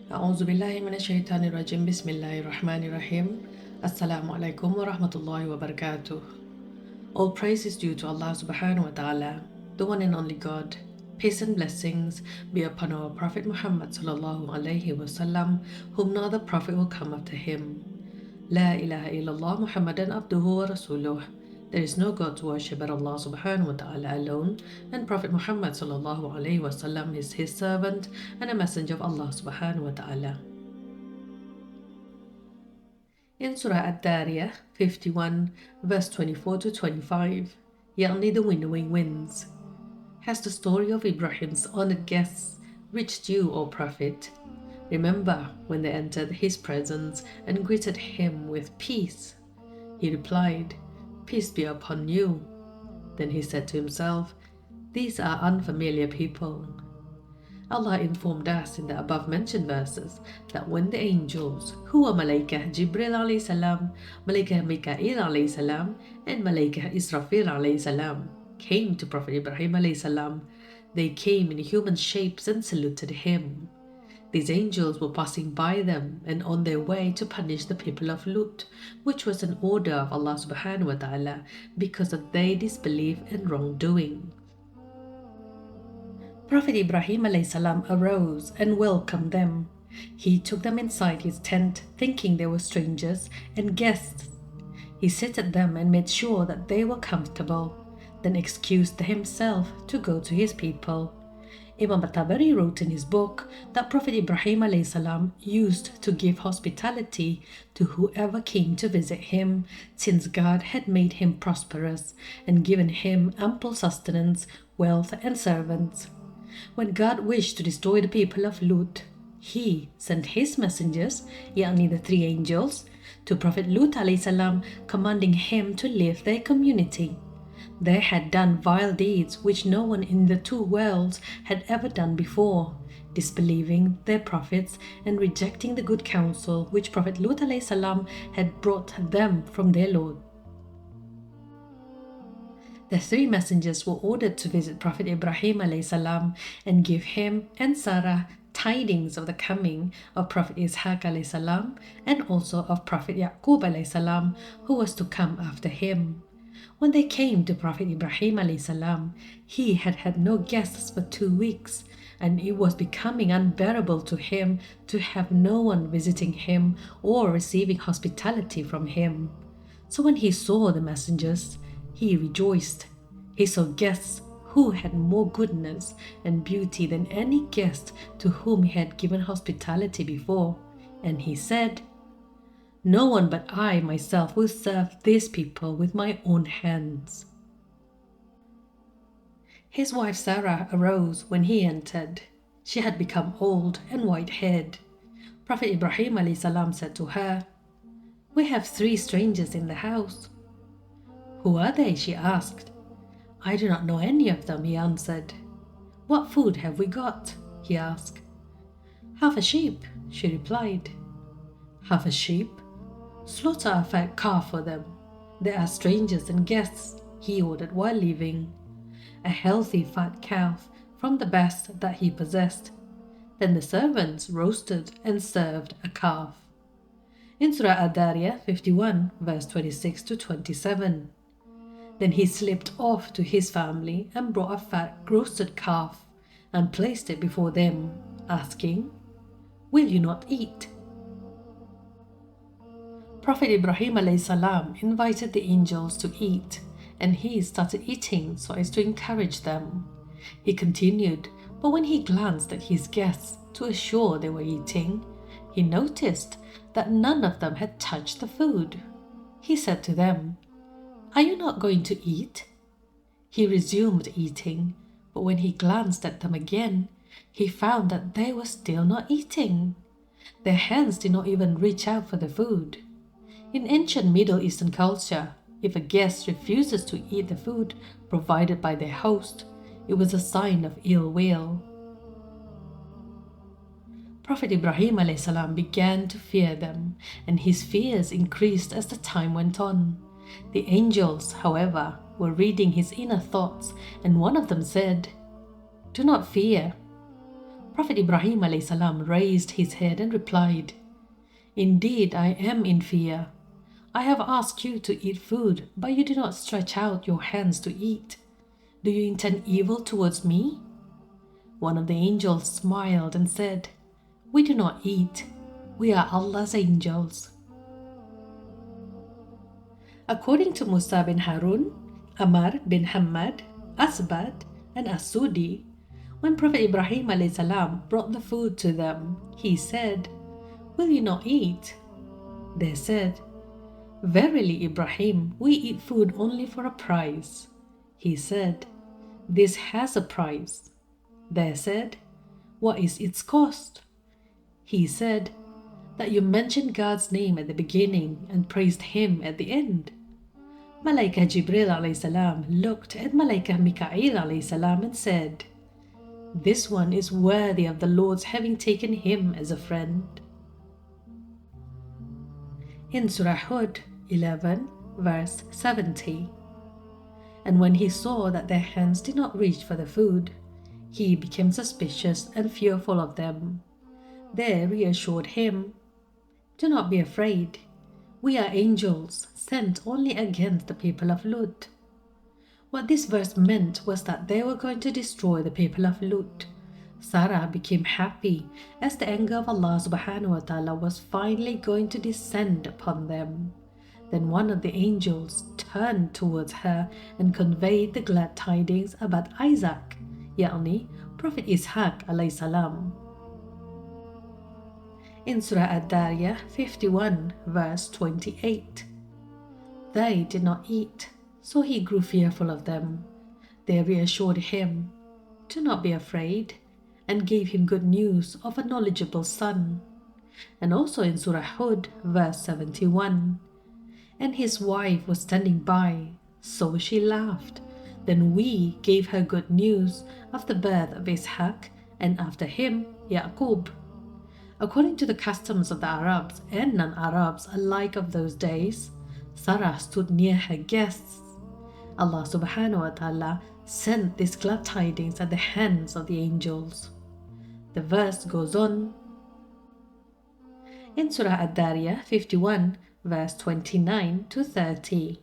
أعوذ بالله من الشيطان الرجيم بسم الله الرحمن الرحيم السلام عليكم ورحمة الله وبركاته. All praise is due to Allah Subhanahu wa ta'ala, the one and only God. Peace and blessings be upon our Prophet Muhammad sallallahu alayhi wasallam, whom no other prophet will come after him. La ilaha illallah Muhammadan abduhu wa rasuluh. There is no God to worship but Allah Subhanahu wa ta'ala alone, and Prophet Muhammad sallallahu alayhi wasallam is his servant and a messenger of Allah Subhanahu wa ta'ala. In Surah At-Dariyah 51 verse 24 to 25, Yani the winnowing winds. Has the story of Ibrahim's honored guests reached you, O Prophet? Remember when they entered his presence and greeted him with peace. He replied, "Peace be upon you." Then he said to himself, "These are unfamiliar people." Allah informed us in the above mentioned verses that when the angels, who were Malaikah Jibril alayhi salam, Malaikah Mikail alayhi salam, and Malaikah Israfil alayhi salam, came to Prophet Ibrahim alayhi salam, they came in human shapes and saluted him. These angels were passing by them and on their way to punish the people of Lut, which was an order of Allah Subhanahu wa ta'ala because of their disbelief and wrongdoing. Prophet Ibrahim alayhi salam arose and welcomed them. He took them inside his tent, thinking they were strangers and guests. He seated them and made sure that they were comfortable, then excused himself to go to his people. Imam at-Tabari wrote in his book that Prophet Ibrahim alayhi salam used to give hospitality to whoever came to visit him, since God had made him prosperous and given him ample sustenance, wealth and servants. When God wished to destroy the people of Lut, he sent his messengers, yani the three angels, to Prophet Lut alayhi salam, commanding him to leave their community. They had done vile deeds which no one in the two worlds had ever done before, disbelieving their prophets and rejecting the good counsel which Prophet Lut alayhi salam had brought them from their Lord. The three messengers were ordered to visit Prophet Ibrahim alayhi salam and give him and Sarah tidings of the coming of Prophet Ishaq alayhi salam and also of Prophet Yaqub alayhi salam, who was to come after him. When they came to Prophet Ibrahim alayhi salam, he had had no guests for 2 weeks, and it was becoming unbearable to him to have no one visiting him or receiving hospitality from him. So when he saw the messengers, he rejoiced. He saw guests who had more goodness and beauty than any guest to whom he had given hospitality before, and he said, "No one but I myself will serve these people with my own hands." His wife Sarah arose when he entered. She had become old and white-haired. Prophet Ibrahim alayhi salam said to her, "We have 3 strangers in the house." "Who are they?" she asked. "I do not know any of them," he answered. "What food have we got?" he asked. "Half a sheep," she replied. "Half a sheep? Slaughter a fat calf for them. They are strangers and guests," he ordered while leaving. A healthy fat calf from the best that he possessed. Then the servants roasted and served a calf. In Surah At-Dariyah 51 verse 26 to 27. Then he slipped off to his family and brought a fat roasted calf and placed it before them, asking, "Will you not eat?" Prophet Ibrahim alayhi salam invited the angels to eat, and he started eating so as to encourage them. He continued, but when he glanced at his guests to assure they were eating, he noticed that none of them had touched the food. He said to them, "Are you not going to eat?" He resumed eating, but when he glanced at them again, he found that they were still not eating. Their hands did not even reach out for the food. In ancient Middle Eastern culture, if a guest refuses to eat the food provided by their host, it was a sign of ill will. Prophet Ibrahim alayhi salam began to fear them, and his fears increased as the time went on. The angels, however, were reading his inner thoughts, and one of them said, "Do not fear. Prophet Ibrahim ﷺ raised his head and replied, "Indeed, I am in fear. I have asked you to eat food, but you do not stretch out your hands to eat. Do you intend evil towards me?" One of the angels smiled and said, "We do not eat. We are Allah's angels." According to Musa bin Harun, Amr bin Hamad, Asbad, and Asudi, when Prophet Ibrahim ﷺ brought the food to them, he said, "Will you not eat?" They said, "Verily, Ibrahim, we eat food only for a price." He said, "This has a price." They said, "What is its cost?" He said, "That you mentioned God's name at the beginning and praised Him at the end." Malaika Jibril ﷺ looked at Malaika Mikail ﷺ and said, "This one is worthy of the Lord's having taken him as a friend." In Surah Hud 11, verse 70. And when he saw that their hands did not reach for the food, he became suspicious and fearful of them. They reassured him, "Do not be afraid. We are angels sent only against the people of Lut." What this verse meant was that they were going to destroy the people of Lut. Sarah became happy as the anger of Allah Subhanahu was finally going to descend upon them. Then one of the angels turned towards her and conveyed the glad tidings about Isaac, yani Prophet Ishaq alayhi salam. In Surah Ad-Dariyah 51, verse 28. They did not eat, so he grew fearful of them. They reassured him, "Do not be afraid," and gave him good news of a knowledgeable son. And also in Surah Hud, verse 71. And his wife was standing by, so she laughed. Then we gave her good news of the birth of Ishaq, and after him, Yaqub. According to the customs of the Arabs and non-Arabs alike of those days, Sarah stood near her guests. Allah Subhanahu wa Ta'ala sent these glad tidings at the hands of the angels. The verse goes on. In Surah Ad-Dariyah 51, verse 29 to 30.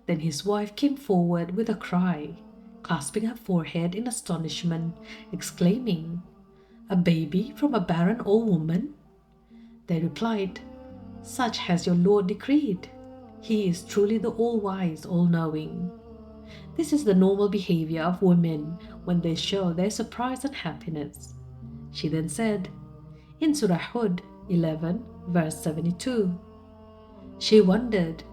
Then his wife came forward with a cry, clasping her forehead in astonishment, exclaiming, "A baby from a barren old woman?" They replied, "Such has your Lord decreed. He is truly the all-wise, all-knowing." This is the normal behavior of women when they show their surprise and happiness. She then said, in Surah Hud 11, verse 72, she wondered,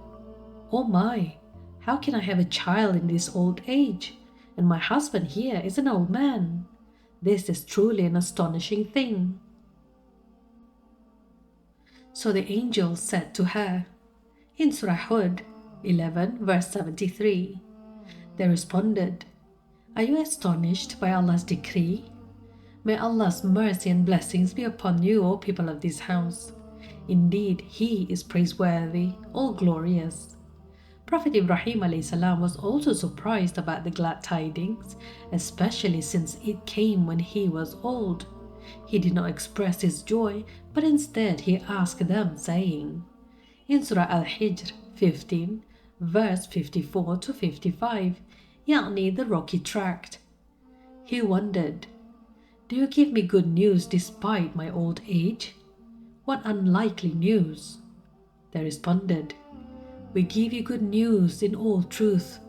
"Oh my, how can I have a child in this old age? And my husband here is an old man. This is truly an astonishing thing." So the angel said to her, in Surah Hud 11, verse 73, they responded, "Are you astonished by Allah's decree? May Allah's mercy and blessings be upon you, O people of this house. Indeed, He is praiseworthy, all glorious." Prophet Ibrahim ﷺ was also surprised about the glad tidings, especially since it came when he was old. He did not express his joy, but instead he asked them, saying, in Surah Al-Hijr 15, verse 54 to 55, yani the rocky tract, he wondered, "Do you give me good news despite my old age? What unlikely news?" They responded, "We give you good news in all truth,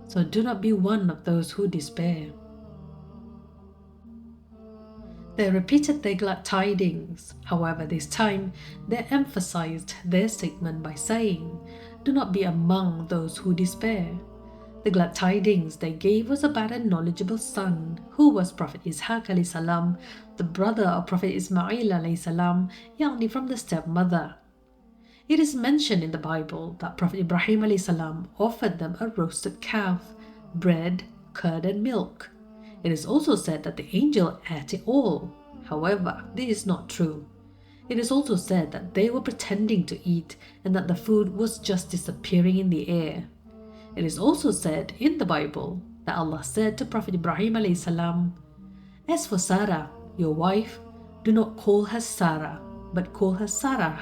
so do not be one of those who despair." They repeated their glad tidings. However, this time they emphasized their statement by saying, "Do not be among those who despair." The glad tidings they gave was about a knowledgeable son, who was Prophet Ishaq alayhi salam, the brother of Prophet Ismail alayhi salam, yani from the stepmother. It is mentioned in the Bible that Prophet Ibrahim alayhi salam offered them a roasted calf, bread, curd and milk. It is also said that the angel ate it all. However, this is not true. It is also said that they were pretending to eat and that the food was just disappearing in the air. It is also said in the Bible that Allah said to Prophet Ibrahim alayhi salam, "As for Sarah, your wife, do not call her Sarah, but call her Sarah.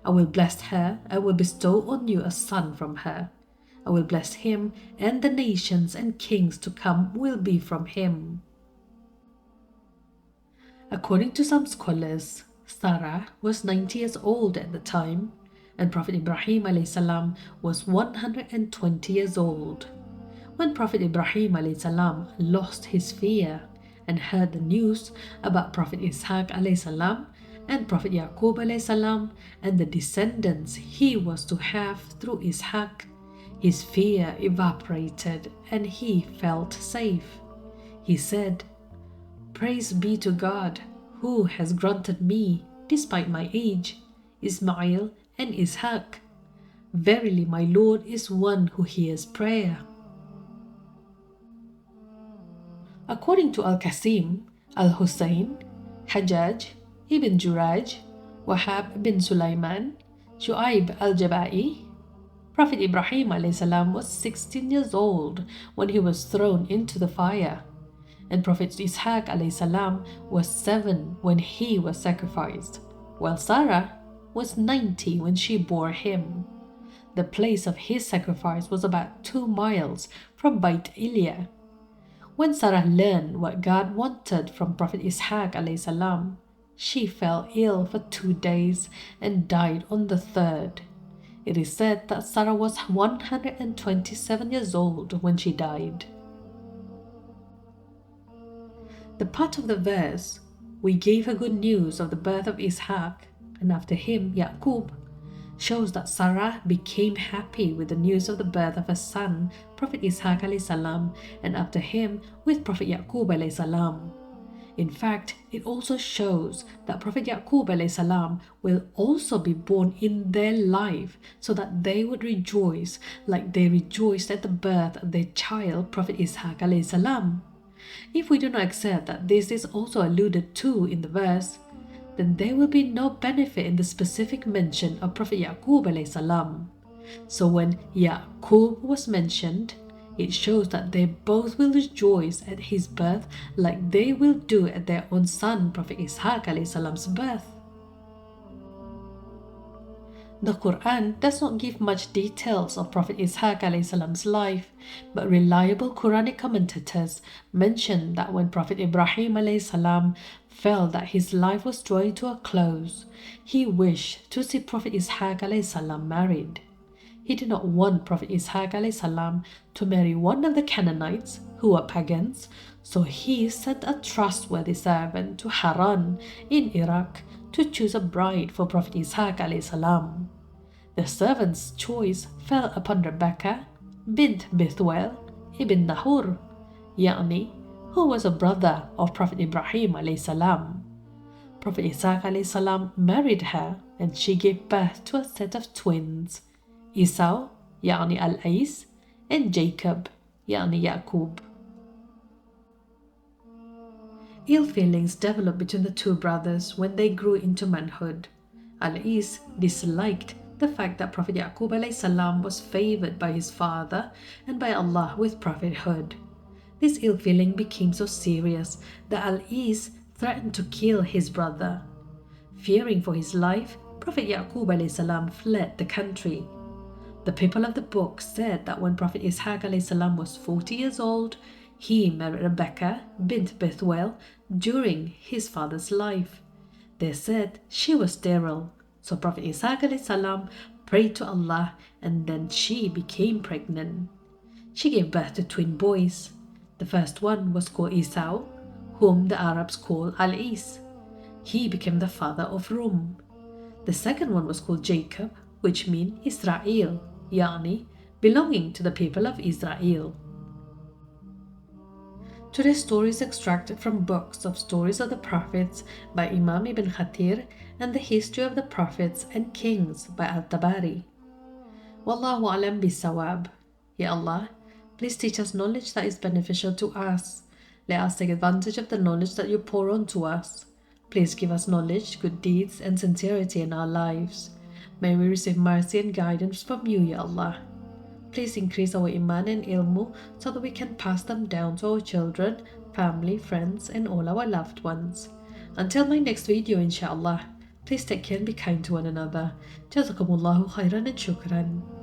I will bless her, I will bestow on you a son from her. I will bless him, and the nations and kings to come will be from him. According to some scholars, Sarah was 90 years old at the time, and Prophet Ibrahim (as) was 120 years old. When Prophet Ibrahim (as) lost his fear and heard the news about Prophet Ishaq (as) and Prophet Yaqub (as) and the descendants he was to have through Ishaq, his fear evaporated and he felt safe. He said, "Praise be to God, who has granted me, despite my age, Ismail and Ishaq. Verily my Lord is one who hears prayer." According to Al-Qasim, Al-Hussein, Hajjaj, Ibn Juraj, Wahab bin Sulaiman, Shu'aib al-Jaba'i, Prophet Ibrahim (as) was 16 years old when he was thrown into the fire, and Prophet Ishaq (as) was 7 when he was sacrificed, while Sarah was 90 when she bore him. The place of his sacrifice was about 2 miles from Beit Ilia. When Sarah learned what God wanted from Prophet Ishaq (as), she fell ill for 2 days and died on the 3rd. It is said that Sarah was 127 years old when she died. The part of the verse, "We gave her good news of the birth of Ishaq, and after him Yaqub," shows that Sarah became happy with the news of the birth of her son, Prophet Ishaq (as), and after him with Prophet Yaqub (as). In fact, it also shows that Prophet Yaqub (as) will also be born in their life so that they would rejoice like they rejoiced at the birth of their child, Prophet Ishaq (as). If we do not accept that this is also alluded to in the verse, then there will be no benefit in the specific mention of Prophet Yaqub (as). So when Yaqub was mentioned, it shows that they both will rejoice at his birth like they will do at their own son, Prophet Ishaq (as) birth. The Qur'an does not give much details of Prophet Ishaq (as) life, but reliable Quranic commentators mention that when Prophet Ibrahim (as) felt that his life was drawing to a close, he wished to see Prophet Ishaq (as) married. He did not want Prophet Ishaq (as) to marry one of the Canaanites who were pagans, so he sent a trustworthy servant to Haran in Iraq to choose a bride for Prophet Ishaq (as). The servant's choice fell upon Rebecca bint Bethuel ibn Nahur, Yani, who was a brother of Prophet Ibrahim (as). Prophet Ishaq (as) married her and she gave birth to a set of twins, Esau, Yani al-Ais, and Jacob, Yani Yaqub. Ill feelings developed between the two brothers when they grew into manhood. Al-Is disliked the fact that Prophet Yaqub (as) was favored by his father and by Allah with prophethood. This ill feeling became so serious that Al-Is threatened to kill his brother. Fearing for his life, Prophet Yaqub (as) fled the country. The people of the book said that when Prophet Ishaq (as) was 40 years old, he married Rebecca bint Bethuel during his father's life. They said she was sterile, so Prophet Ishaq (as) prayed to Allah and then she became pregnant. She gave birth to twin boys. The first one was called Esau, whom the Arabs call Al-Is. He became the father of Rum. The second one was called Jacob, which means Israel, Yani, belonging to the people of Israel. Today's story is extracted from books of Stories of the Prophets by Imam Ibn Kathir and the History of the Prophets and Kings by Al-Tabari. Wallahu alam bisawab. Ya Allah, please teach us knowledge that is beneficial to us. Let us take advantage of the knowledge that you pour onto us. Please give us knowledge, good deeds, and sincerity in our lives. May we receive mercy and guidance from you, Ya Allah. Please increase our iman and ilmu so that we can pass them down to our children, family, friends, and all our loved ones. Until my next video, inshallah, please take care and be kind to one another. Jazakumullahu khairan and shukran.